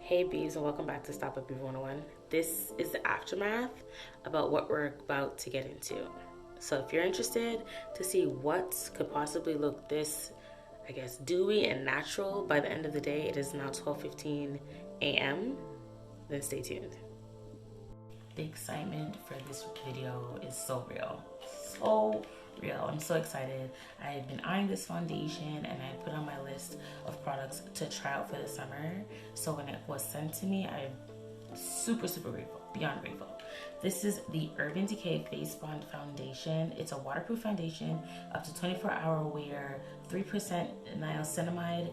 Hey Bees, and welcome back to StyledByBeaver 101. This is the aftermath about what we're about to get into. So if you're interested to see what could possibly look this, dewy and natural by the end of the day, it is now 12:15 a.m., then stay tuned. The excitement for this video is so real. So real. I'm so excited. I've been eyeing this foundation and I put on my list of products to try out for the summer. So when it was sent to me, I'm super grateful, beyond grateful. This is the Decay Face Bond Foundation. It's a waterproof foundation, up to 24-hour wear, 3% niacinamide,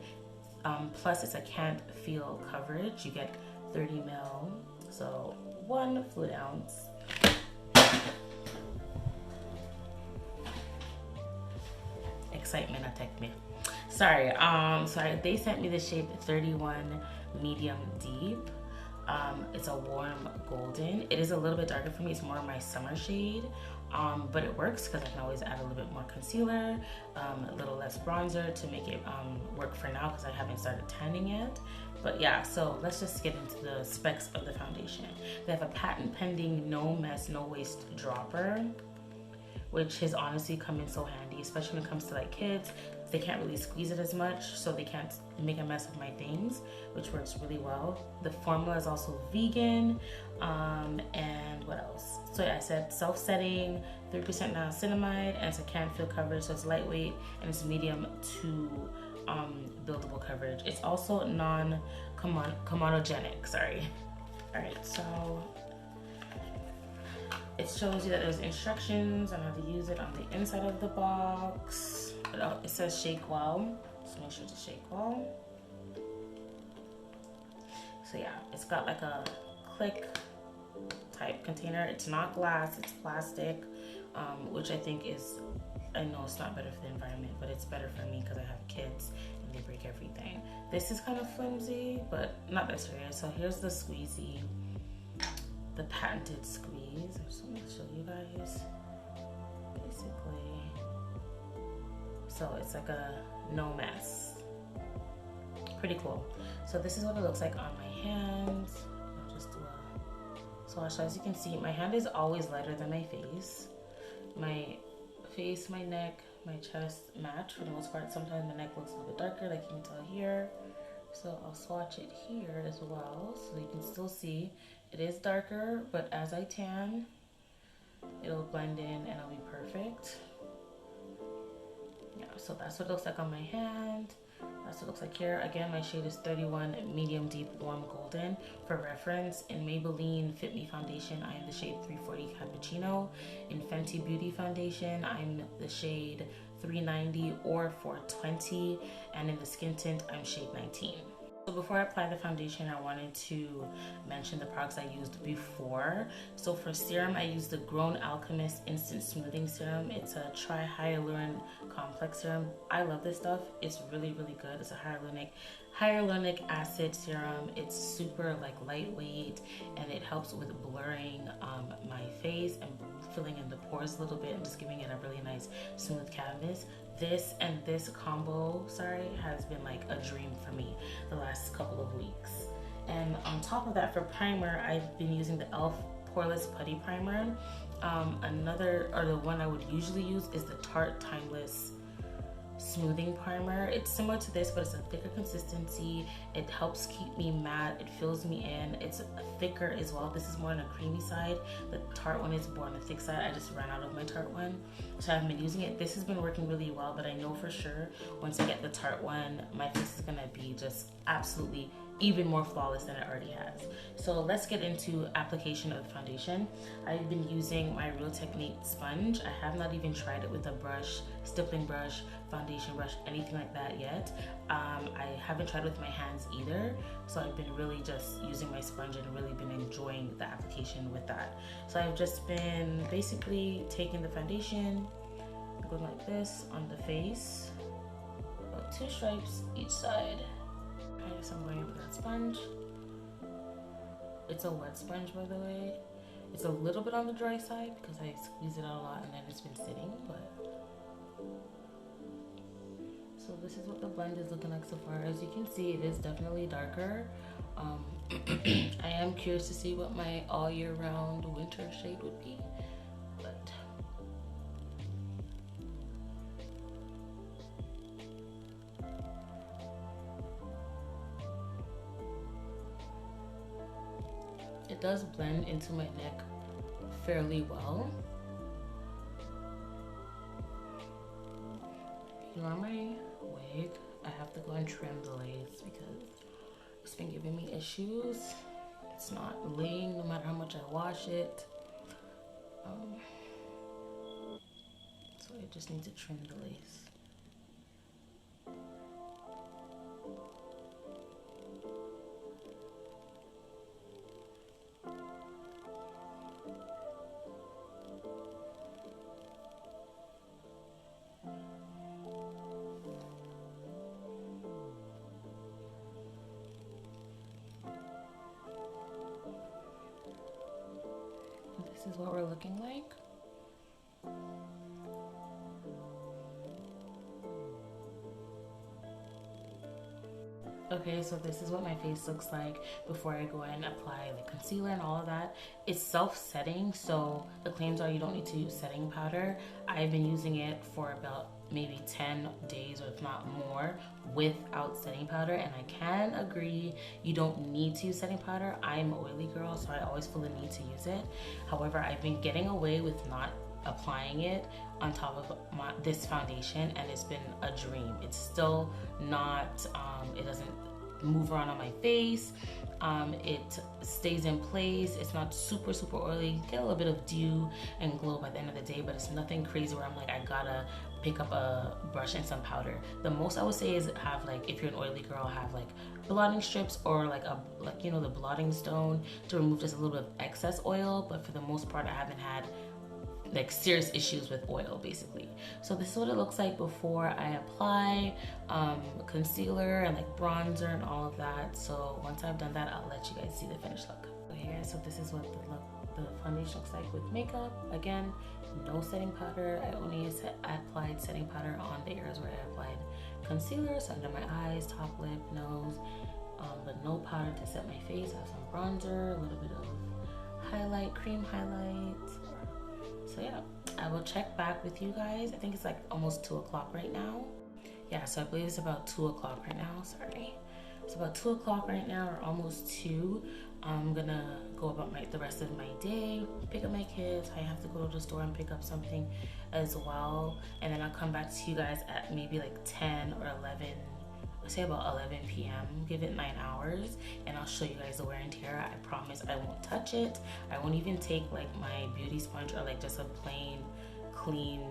plus it's a can't feel coverage. You get 30 ml, so 1 fluid ounce. Excitement attacked me. Sorry, they sent me the shade 31 medium deep. It's a warm golden. It is a little bit darker for me. It's more my summer shade, but it works because I can always add a little bit more concealer, a little less bronzer to make it work for now because I haven't started tanning yet. But yeah, so let's just get into the specs of the foundation. They have a patent pending no mess, no waste dropper, which has honestly come in so handy, especially when it comes to like kids. They can't really squeeze it as much, so they can't make a mess of my things, which works really well. The formula is also vegan, and what else? So yeah, I said self-setting, 3% niacinamide, and it's a can't feel coverage, so it's lightweight, and it's medium to buildable coverage. It's also non-comedogenic, sorry. All right, so it shows you that there's instructions on how to use it on the inside of the box. It says shake well, so make sure to shake well. So yeah, it's got like a click type container. It's not glass, it's plastic, which I think is, I know it's not better for the environment, but it's better for me because I have kids and they break everything. This is kind of flimsy, but not that serious. So here's the squeezy, the patented squeeze. I just want to show you guys, basically. So it's like a no mess. Pretty cool. So this is what it looks like on my hands. I'll just do a swatch. So as you can see, my hand is always lighter than my face. My face, my neck, my chest match for the most part. Sometimes my neck looks a little bit darker, like you can tell here. So I'll swatch it here as well, so you can still see it is darker, but as I tan, it'll blend in and it'll be perfect. Yeah, so that's what it looks like on my hand. That's what it looks like here. Again, my shade is 31 medium deep warm golden. For reference, in Maybelline Fit Me foundation, I am the shade 340 cappuccino. In Fenty Beauty foundation, I'm the shade 390 or 420, and in the skin tint, I'm shade 19. So before I apply the foundation, I wanted to mention the products I used before. So for serum, I used the Grown Alchemist Instant Smoothing Serum. It's a Tri-Hyaluronic Complex Serum. I love this stuff. It's really good. It's a hyaluronic acid serum. It's super like lightweight, and it helps with blurring my face and filling in the pores a little bit and just giving it a really nice smooth canvas. This and this combo, has been like a dream for me the last couple of weeks. And on top of that, for primer, I've been using the e.l.f. Poreless Putty Primer. The one I would usually use is the Tarte Timeless Smoothing Primer. It's similar to this, but it's a thicker consistency. It helps keep me matte. It fills me in. It's thicker as well. This is more on a creamy side. The Tarte one is more on the thick side. I just ran out of my Tarte one, so I haven't been using it. This has been working really well, but I know for sure once I get the Tarte one, my face is gonna be just absolutely even more flawless than it already has. So let's get into application of the foundation. I've been using my Real Technique sponge. I have not even tried it with a brush, stippling brush, foundation brush, anything like that yet. I haven't tried it with my hands either, so I've been really just using my sponge and really been enjoying the application with that. So I've just been basically taking the foundation, going like this on the face, about 2 stripes each side. Okay, so I'm going with that sponge. It's a wet sponge, by the way. It's a little bit on the dry side because I squeeze it out a lot and then it's been sitting, but so this is what the blend is looking like so far. As you can see, it is definitely darker. I am curious to see what my all year round winter shade would be, but it does blend into my neck fairly well. Ignore my wig. I have to go and trim the lace because it's been giving me issues. It's not laying no matter how much I wash it. So I just need to trim the lace. This is what we're looking like. Okay, so this is what my face looks like before I go and apply the concealer and all of that. It's self-setting, so the claims are you don't need to use setting powder. I've been using it for about maybe 10 days or if not more without setting powder, and I can agree you don't need to use setting powder. I'm an oily girl, so I always feel the need to use it. However, I've been getting away with not applying it on top of this foundation, and it's been a dream. It's still not, it doesn't move around on my face. It stays in place. It's not super oily. You get a little bit of dew and glow by the end of the day, but it's nothing crazy where I'm like, I gotta pick up a brush and some powder. The most I would say is have, like, if you're an oily girl, have like blotting strips or like you know, the blotting stone to remove just a little bit of excess oil. But for the most part, I haven't had like serious issues with oil, basically. So this is what it looks like before I apply concealer and like bronzer and all of that. So once I've done that, I'll let you guys see the finished look. Okay guys, so this is what the foundation looks like with makeup. Again, no setting powder. I only applied setting powder on the areas where I applied concealer, so under my eyes, top lip, nose, but no powder to set my face. I have some bronzer, a little bit of highlight, cream highlight. So yeah, I will check back with you guys. I think it's like almost 2 o'clock right now. Yeah, so I believe it's about 2 o'clock right now, sorry. It's about 2 o'clock right now, or almost 2. I'm gonna go about the rest of my day, pick up my kids. I have to go to the store and pick up something as well. And then I'll come back to you guys at maybe like 10 or 11, let's say about 11 p.m. Give it 9 hours, and I'll show you guys the wear and tear. I promise I won't touch it. I won't even take like my beauty sponge or like just a plain, clean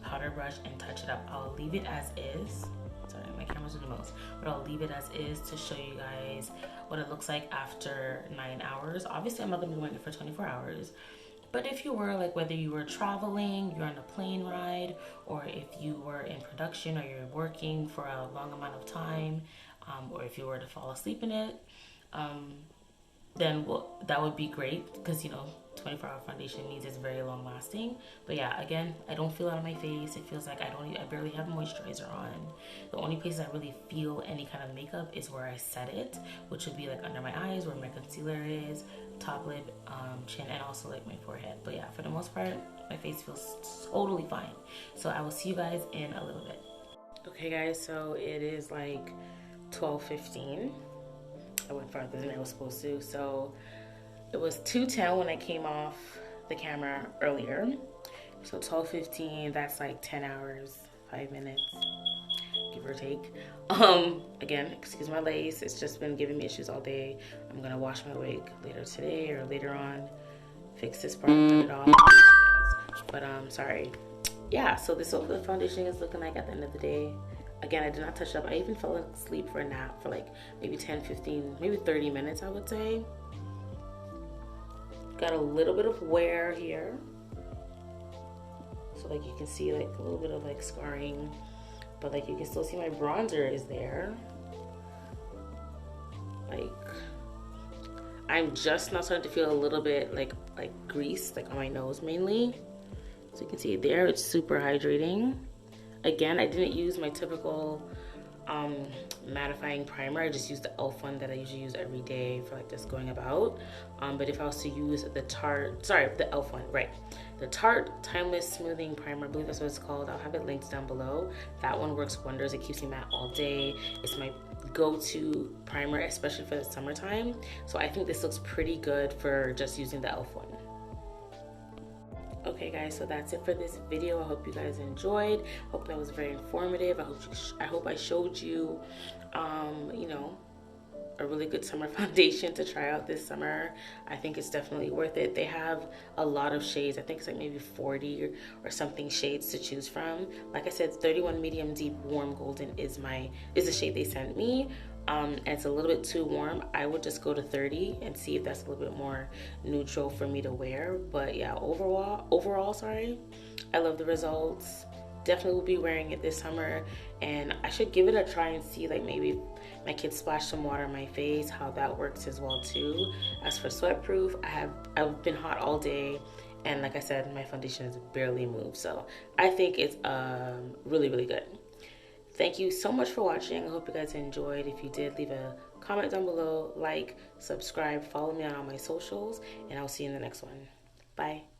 powder brush and touch it up. I'll leave it as is. Sorry, my camera's doing the most, but I'll leave it as is to show you guys what it looks like after 9 hours. Obviously, I'm not gonna be wearing it for 24 hours. But if you were, like, whether you were traveling, you're on a plane ride, or if you were in production or you're working for a long amount of time, or if you were to fall asleep in it, then that would be great, because, you know, 24-hour foundation means it's very long lasting. But yeah, again, I don't feel it on my face. It feels like I barely have moisturizer on. The only places I really feel any kind of makeup is where I set it, which would be like under my eyes, where my concealer is, top lip, chin, and also like my forehead. But yeah, for the most part, my face feels totally fine. So I will see you guys in a little bit. Okay guys, so it is like 12:15. I went farther than I was supposed to. So it was 2:10 when I came off the camera earlier. So 12:15, that's like 10 hours, 5 minutes, give or take. Again, excuse my lace, it's just been giving me issues all day. I'm gonna wash my wig later today or later on, fix this part, put it off. But sorry. Yeah, so this is what the foundation is looking like at the end of the day. Again, I did not touch it up. I even fell asleep for a nap for like maybe 10, 15, maybe 30 minutes, I would say. Got a little bit of wear here. So like you can see like a little bit of like scarring, but like you can still see my bronzer is there. Like I'm just now starting to feel a little bit like grease, like on my nose mainly. So you can see there, it's super hydrating. Again, I didn't use my typical mattifying primer. I just use the e.l.f. one that I usually use every day for like just going about. But if I was to use the the e.l.f. one, right? The Tarte Timeless Smoothing Primer, I believe that's what it's called. I'll have it linked down below. That one works wonders. It keeps me matte all day. It's my go-to primer, especially for the summertime. So I think this looks pretty good for just using the e.l.f. one. Okay guys, so that's it for this video. I hope you guys enjoyed. Hope that was very informative. I hope I showed you, you know, a really good summer foundation to try out this summer. I think it's definitely worth it. They have a lot of shades. I think it's like maybe 40 or something shades to choose from. Like I said, 31 medium deep warm golden is the shade they sent me. And it's a little bit too warm. I would just go to 30 and see if that's a little bit more neutral for me to wear. But yeah, overall, sorry, I love the results. Definitely will be wearing it this summer, and I should give it a try and see, like maybe my kids splash some water on my face, how that works as well too. As for sweat proof, I've been hot all day, and like I said, my foundation has barely moved, so I think it's really, really good. Thank you so much for watching. I hope you guys enjoyed. If you did, leave a comment down below, like, subscribe, follow me on all my socials, and I'll see you in the next one. Bye.